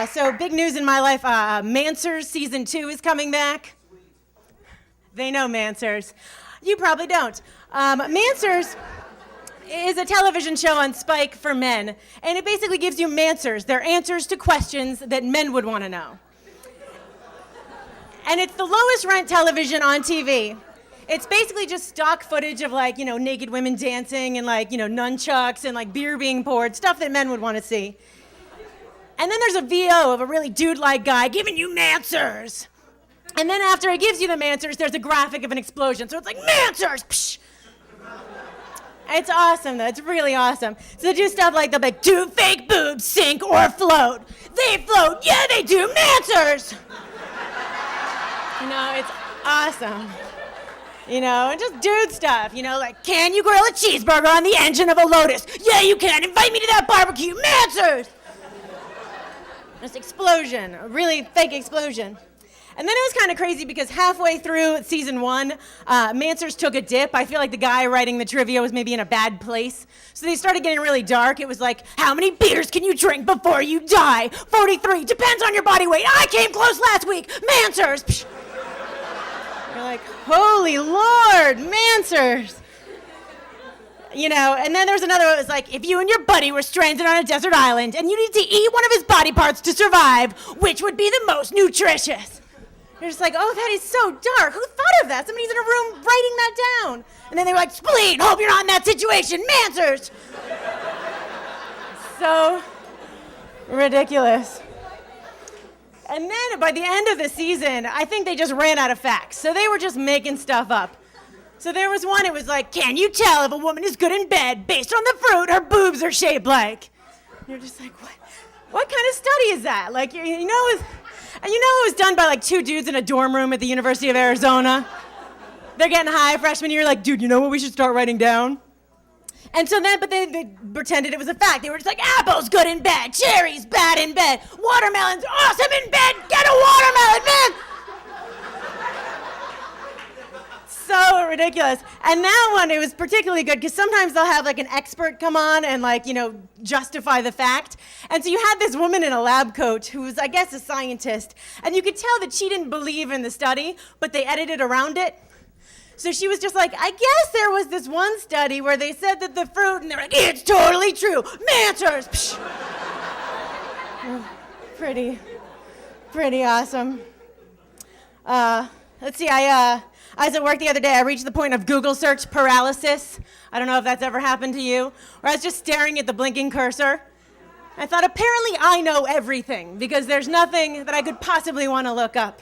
So big news in my life, Mansers Season 2 is coming back. They know Mansers. You probably don't. Mansers is a television show on Spike for men, and it basically gives you Mansers. They're answers to questions that men would want to know. And it's the lowest rent television on TV. It's basically just stock footage of naked women dancing and nunchucks and beer being poured, stuff that men would want to see. And then there's a VO of a really dude-like guy giving you Mansers. And then after he gives you the Mansers, there's a graphic of an explosion. So it's like, Mansers! Psh! It's awesome, though. It's really awesome. So they do stuff like, they'll be like, do fake boobs sink or float? They float. Yeah, they do. Mansers! It's awesome. And just dude stuff, like, can you grill a cheeseburger on the engine of a Lotus? Yeah, you can. Invite me to that barbecue. Mansers! Just explosion, a really fake explosion. And then it was kind of crazy because halfway through season 1, Mansers took a dip. I feel like the guy writing the trivia was maybe in a bad place. So they started getting really dark. It was like, how many beers can you drink before you die? 43, depends on your body weight. I came close last week. Mansers! Psh. You're like, holy Lord, Mansers! And then there's another one that was like, if you and your buddy were stranded on a desert island and you need to eat one of his body parts to survive, which would be the most nutritious? You're just like, oh, that is so dark. Who thought of that? Somebody's in a room writing that down. And then they were like, spleen, hope you're not in that situation, Mansers! So ridiculous. And then by the end of the season, I think they just ran out of facts. So they were just making stuff up. So there was one, it was like, can you tell if a woman is good in bed based on the fruit her boobs are shaped like? And you're just like, what kind of study is that? It was done by 2 dudes in a dorm room at the University of Arizona. They're getting high freshman year, like, dude, you know what we should start writing down? And so then, but they pretended it was a fact. They were just like, apples good in bed, cherries bad in bed, watermelons awesome in bed, get a watermelon, man! So ridiculous. And that one, it was particularly good because sometimes they'll have an expert come on and justify the fact. And so you had this woman in a lab coat who was, I guess, a scientist. And you could tell that she didn't believe in the study, but they edited around it. So she was just like, I guess there was this one study where they said that the fruit, and they're like, it's totally true. Mansers! Psh. Pretty awesome. Let's see, I was at work the other day. I reached the point of Google search paralysis. I don't know if that's ever happened to you. Where I was just staring at the blinking cursor. I thought, apparently I know everything because there's nothing that I could possibly want to look up.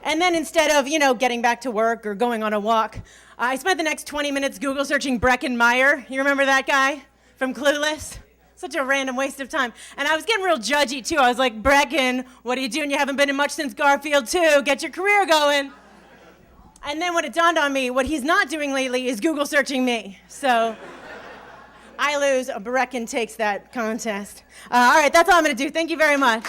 And then instead of, getting back to work or going on a walk, I spent the next 20 minutes Google searching Breckin Meyer. You remember that guy from Clueless? Such a random waste of time. And I was getting real judgy, too. I was like, Breckin, what are you doing? You haven't been in much since Garfield 2. Get your career going. And then when it dawned on me, what he's not doing lately is Google searching me. So I lose. Breckin takes that contest. All right, that's all I'm going to do. Thank you very much.